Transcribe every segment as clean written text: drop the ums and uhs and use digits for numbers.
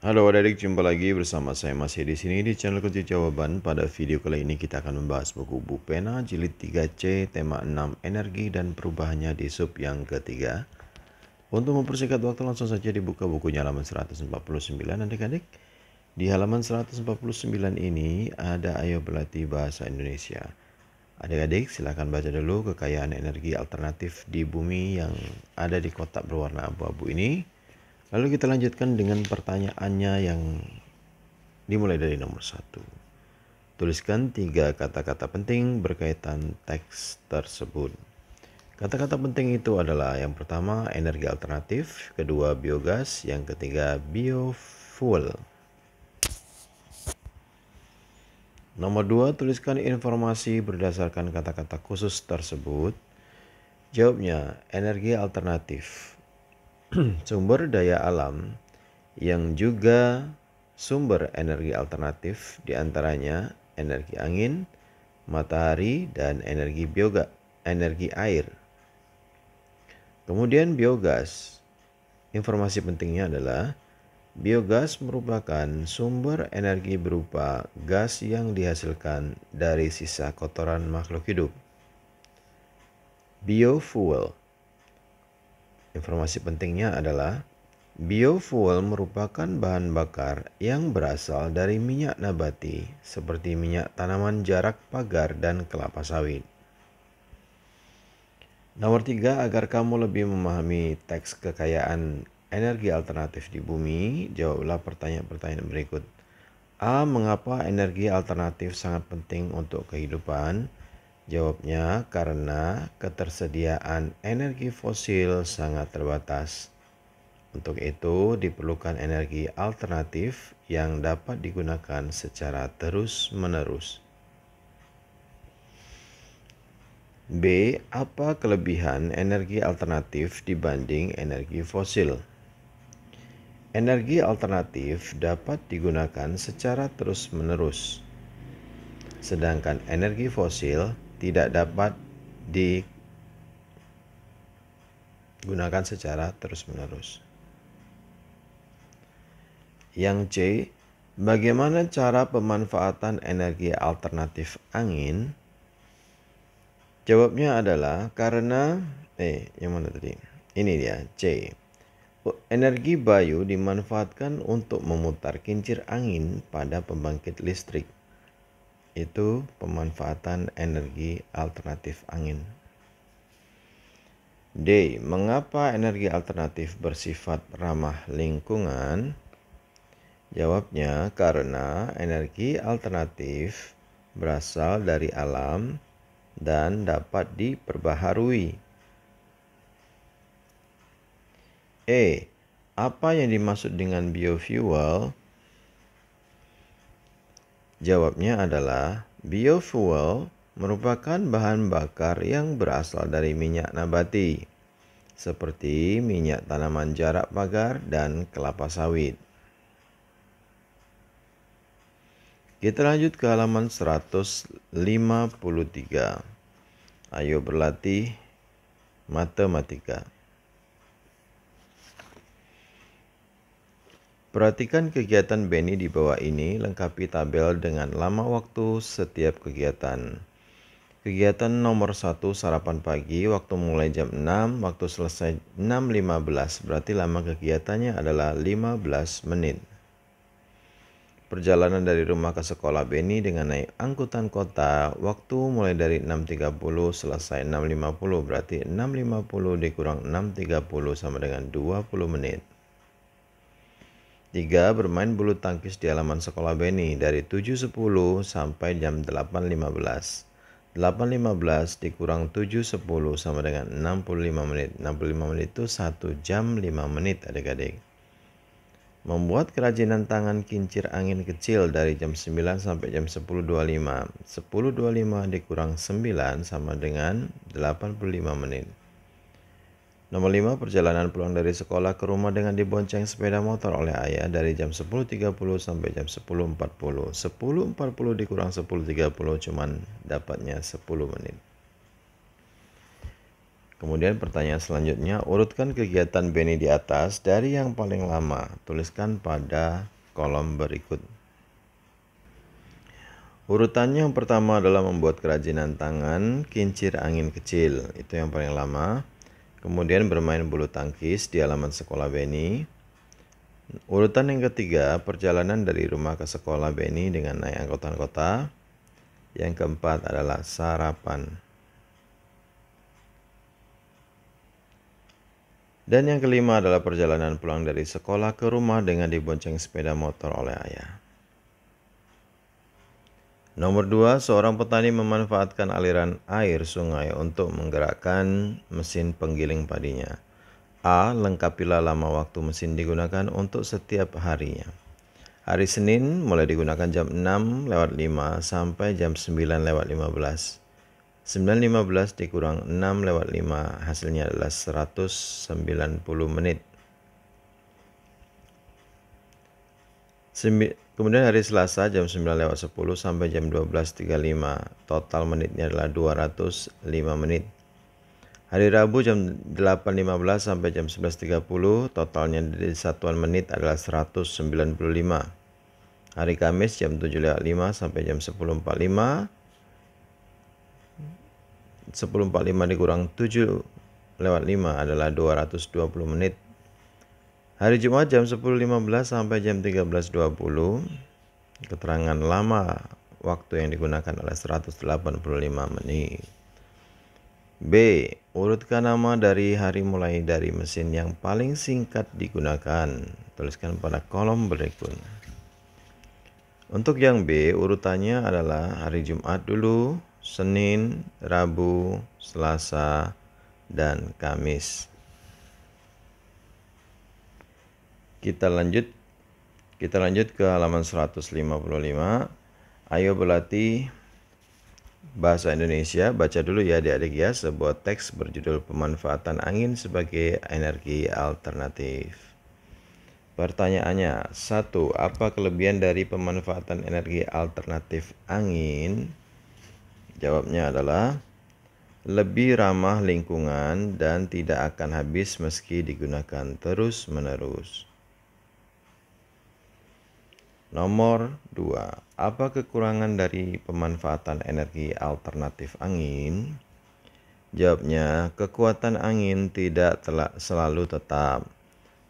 Halo adik-adik, jumpa lagi bersama saya masih di sini di channel Kunci Jawaban. Pada video kali ini kita akan membahas buku Bupena jilid 3C tema 6 energi dan perubahannya di sub yang ketiga. Untuk mempersingkat waktu langsung saja dibuka bukunya halaman 149 adik-adik. Di halaman 149 ini ada ayo berlatih bahasa Indonesia. Adik-adik silakan baca dulu kekayaan energi alternatif di bumi yang ada di kotak berwarna abu-abu ini. Lalu kita lanjutkan dengan pertanyaannya yang dimulai dari nomor 1. Tuliskan 3 kata-kata penting berkaitan teks tersebut. Kata-kata penting itu adalah yang pertama energi alternatif, kedua biogas, yang ketiga biofuel. Nomor 2, tuliskan informasi berdasarkan kata-kata khusus tersebut. Jawabnya, energi alternatif. Sumber daya alam yang juga sumber energi alternatif diantaranya energi angin, matahari, dan energi air. Kemudian biogas. Informasi pentingnya adalah biogas merupakan sumber energi berupa gas yang dihasilkan dari sisa kotoran makhluk hidup. Biofuel. Informasi pentingnya adalah biofuel merupakan bahan bakar yang berasal dari minyak nabati seperti minyak tanaman jarak pagar dan kelapa sawit. Nomor 3, agar kamu lebih memahami teks kekayaan energi alternatif di bumi, jawablah pertanyaan-pertanyaan berikut. A. Mengapa energi alternatif sangat penting untuk kehidupan? Jawabnya, karena ketersediaan energi fosil sangat terbatas. Untuk itu, diperlukan energi alternatif yang dapat digunakan secara terus-menerus. B. Apa kelebihan energi alternatif dibanding energi fosil? Energi alternatif dapat digunakan secara terus-menerus, sedangkan energi fosil tidak dapat digunakan secara terus-menerus. Yang C, bagaimana cara pemanfaatan energi alternatif angin? Jawabnya adalah karena yang mana tadi? Ini dia, C. Energi bayu dimanfaatkan untuk memutar kincir angin pada pembangkit listrik. Itu pemanfaatan energi alternatif angin. D. Mengapa energi alternatif bersifat ramah lingkungan? Jawabnya karena energi alternatif berasal dari alam dan dapat diperbaharui. E. Apa yang dimaksud dengan biofuel? Jawabnya adalah biofuel merupakan bahan bakar yang berasal dari minyak nabati, seperti minyak tanaman jarak pagar dan kelapa sawit. Kita lanjut ke halaman 153. Ayo berlatih matematika. Perhatikan kegiatan Benny di bawah ini, lengkapi tabel dengan lama waktu setiap kegiatan. Kegiatan nomor 1, sarapan pagi, waktu mulai jam 6, waktu selesai 6.15, berarti lama kegiatannya adalah 15 menit. Perjalanan dari rumah ke sekolah Benny dengan naik angkutan kota, waktu mulai dari 6.30 selesai 6.50, berarti 6.50 dikurang 6.30 sama dengan 20 menit. 3. Bermain bulu tangkis di halaman sekolah Benny dari 7.10 sampai jam 8.15. 8.15 dikurang 7.10 sama dengan 65 menit. 65 menit itu 1 jam 5 menit adik-adik. Membuat kerajinan tangan kincir angin kecil dari jam 9 sampai jam 10.25. 10.25 dikurang 9 sama dengan 85 menit. Nomor 5, perjalanan pulang dari sekolah ke rumah dengan dibonceng sepeda motor oleh ayah dari jam 10.30 sampai jam 10.40. 10.40 dikurang 10.30 cuman dapatnya 10 menit. Kemudian pertanyaan selanjutnya, urutkan kegiatan Benny di atas dari yang paling lama. Tuliskan pada kolom berikut. Urutannya yang pertama adalah membuat kerajinan tangan kincir angin kecil, itu yang paling lama. Kemudian bermain bulu tangkis di halaman sekolah Beni. Urutan yang ketiga, perjalanan dari rumah ke sekolah Beni dengan naik angkutan kota. Yang keempat adalah sarapan. Dan yang kelima adalah perjalanan pulang dari sekolah ke rumah dengan dibonceng sepeda motor oleh ayah. Nomor 2, seorang petani memanfaatkan aliran air sungai untuk menggerakkan mesin penggiling padinya. A. Lengkapilah lama waktu mesin digunakan untuk setiap harinya. Hari Senin mulai digunakan jam 6:05 sampai jam 9:15. 9:15 dikurang 6:05 hasilnya adalah 190 menit. Kemudian hari Selasa jam 9:10 sampai jam 12:35, total menitnya adalah 205 menit. Hari Rabu jam 8:15 sampai jam 11:30, totalnya di satuan menit adalah 195. Hari Kamis jam 7:05 sampai jam 10:45, 10:45 dikurang 7:05 adalah 220 menit. Hari Jumat jam 10:15 sampai jam 13:20, keterangan lama waktu yang digunakan adalah 185 menit. B. Urutkan nama dari hari mulai dari mesin yang paling singkat digunakan. Tuliskan pada kolom berikut. Untuk yang B, urutannya adalah hari Jumat dulu, Senin, Rabu, Selasa, dan Kamis. Kita lanjut ke halaman 155. Ayo berlatih bahasa Indonesia. Baca dulu ya adik-adik ya, sebuah teks berjudul pemanfaatan angin sebagai energi alternatif. Pertanyaannya, 1. Apa kelebihan dari pemanfaatan energi alternatif angin? Jawabnya adalah lebih ramah lingkungan dan tidak akan habis meski digunakan terus-menerus. Nomor 2. Apa kekurangan dari pemanfaatan energi alternatif angin? Jawabnya, kekuatan angin tidak selalu tetap.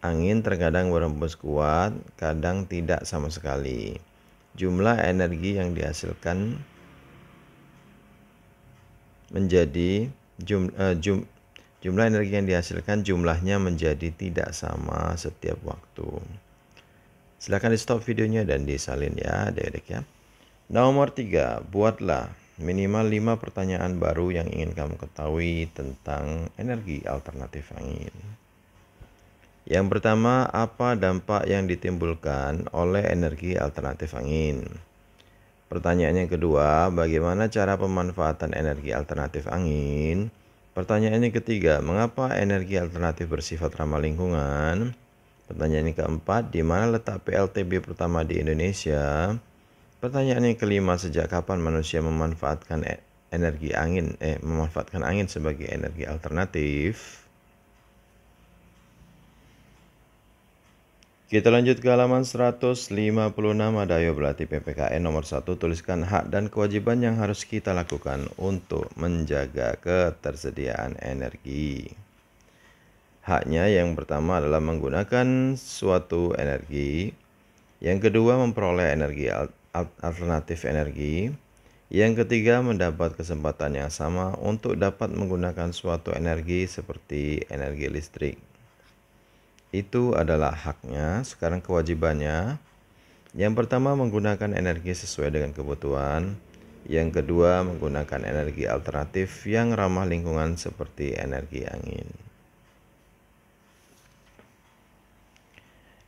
Angin terkadang berhembus kuat, kadang tidak sama sekali. Jumlah energi yang dihasilkan jumlahnya menjadi tidak sama setiap waktu. Silakan di stop videonya dan disalin ya adik-adik ya. Nomor 3, buatlah minimal 5 pertanyaan baru yang ingin kamu ketahui tentang energi alternatif angin. Yang pertama, apa dampak yang ditimbulkan oleh energi alternatif angin? Pertanyaan yang kedua, bagaimana cara pemanfaatan energi alternatif angin? Pertanyaan yang ketiga, mengapa energi alternatif bersifat ramah lingkungan? Pertanyaan yang keempat, di mana letak PLTB pertama di Indonesia? Pertanyaan yang kelima, sejak kapan manusia memanfaatkan angin sebagai energi alternatif? Kita lanjut ke halaman 156, ada ayo berlatih PPKN nomor 1, tuliskan hak dan kewajiban yang harus kita lakukan untuk menjaga ketersediaan energi. Haknya yang pertama adalah menggunakan suatu energi. Yang kedua, memperoleh energi alternatif energi. Yang ketiga, mendapat kesempatan yang sama untuk dapat menggunakan suatu energi seperti energi listrik. Itu adalah haknya. Sekarang kewajibannya. Yang pertama, menggunakan energi sesuai dengan kebutuhan. Yang kedua, menggunakan energi alternatif yang ramah lingkungan seperti energi angin.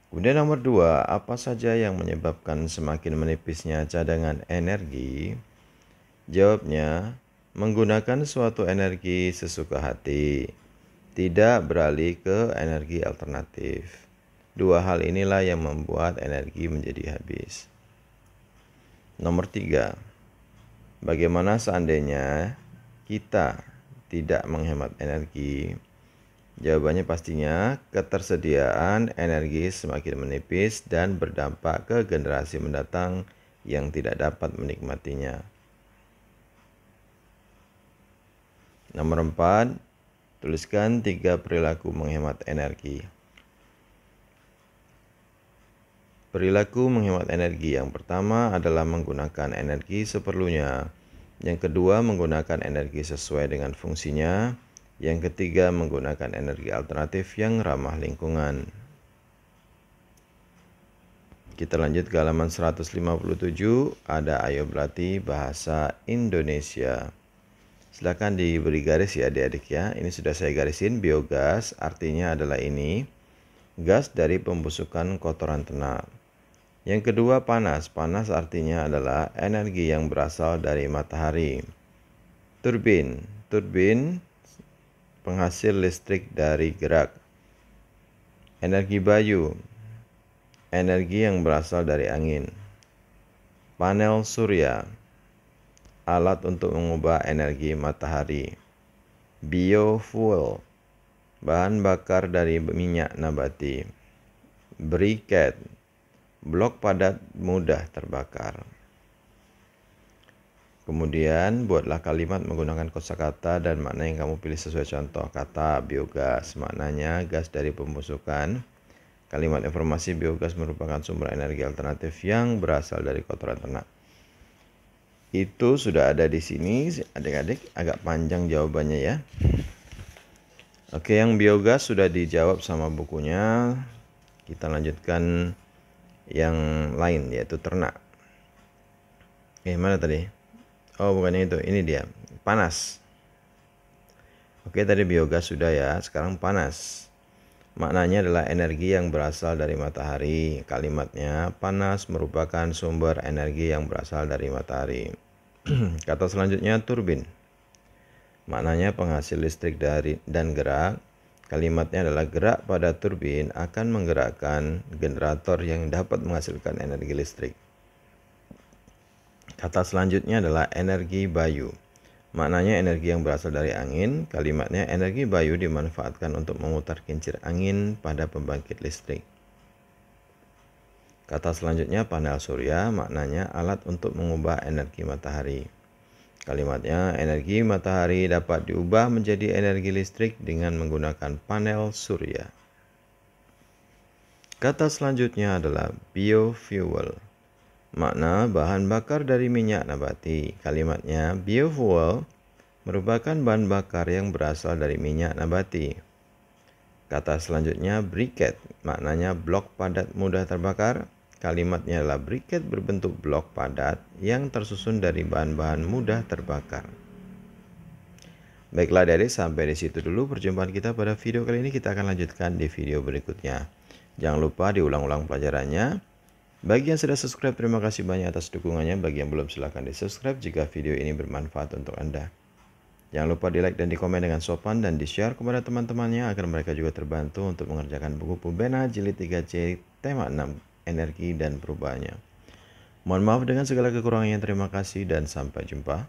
Kemudian nomor 2, apa saja yang menyebabkan semakin menipisnya cadangan energi? Jawabnya, menggunakan suatu energi sesuka hati, tidak beralih ke energi alternatif. Dua hal inilah yang membuat energi menjadi habis. Nomor 3, bagaimana seandainya kita tidak menghemat energi? Jawabannya pastinya ketersediaan energi semakin menipis dan berdampak ke generasi mendatang yang tidak dapat menikmatinya. Nomor 4, tuliskan 3 perilaku menghemat energi. Perilaku menghemat energi yang pertama adalah menggunakan energi seperlunya. Yang kedua, menggunakan energi sesuai dengan fungsinya. Yang ketiga, menggunakan energi alternatif yang ramah lingkungan. Kita lanjut ke halaman 157, ada ayo berlatih bahasa Indonesia. Silakan diberi garis ya adik-adik ya. Ini sudah saya garisin, biogas artinya adalah ini. Gas dari pembusukan kotoran ternak. Yang kedua panas. Panas artinya adalah energi yang berasal dari matahari. Turbin. Turbin penghasil listrik dari gerak. Energi bayu. Energi yang berasal dari angin. Panel surya. Alat untuk mengubah energi matahari. Biofuel. Bahan bakar dari minyak nabati. Briquette. Blok padat mudah terbakar. Kemudian buatlah kalimat menggunakan kosakata dan makna yang kamu pilih sesuai contoh. Kata biogas, maknanya gas dari pembusukan. Kalimat informasi biogas merupakan sumber energi alternatif yang berasal dari kotoran ternak. Itu sudah ada di sini, adik-adik, agak panjang jawabannya ya. Oke, yang biogas sudah dijawab sama bukunya. Kita lanjutkan yang lain yaitu ternak. Mana tadi? Oh, bukannya itu. Ini dia. Panas. Oke, tadi biogas sudah ya. Sekarang panas. Maknanya adalah energi yang berasal dari matahari. Kalimatnya, panas merupakan sumber energi yang berasal dari matahari. Kata selanjutnya, turbin. Maknanya penghasil listrik dan gerak. Kalimatnya adalah gerak pada turbin akan menggerakkan generator yang dapat menghasilkan energi listrik. Kata selanjutnya adalah energi bayu. Maknanya energi yang berasal dari angin. Kalimatnya energi bayu dimanfaatkan untuk memutar kincir angin pada pembangkit listrik. Kata selanjutnya panel surya. Maknanya alat untuk mengubah energi matahari. Kalimatnya energi matahari dapat diubah menjadi energi listrik dengan menggunakan panel surya. Kata selanjutnya adalah biofuel. Makna bahan bakar dari minyak nabati. Kalimatnya biofuel merupakan bahan bakar yang berasal dari minyak nabati. Kata selanjutnya briquette. Maknanya blok padat mudah terbakar. Kalimatnya adalah briquette berbentuk blok padat yang tersusun dari bahan-bahan mudah terbakar. Baiklah adik-adik, sampai di situ dulu perjumpaan kita pada video kali ini. Kita akan lanjutkan di video berikutnya. Jangan lupa diulang-ulang pelajarannya. Bagi yang sudah subscribe, terima kasih banyak atas dukungannya. Bagi yang belum, silahkan di subscribe jika video ini bermanfaat untuk Anda. Jangan lupa di like dan di komen dengan sopan dan di share kepada teman-temannya agar mereka juga terbantu untuk mengerjakan buku Pubena Jilid 3C tema 6 energi dan perubahannya. Mohon maaf dengan segala kekurangannya. Terima kasih dan sampai jumpa.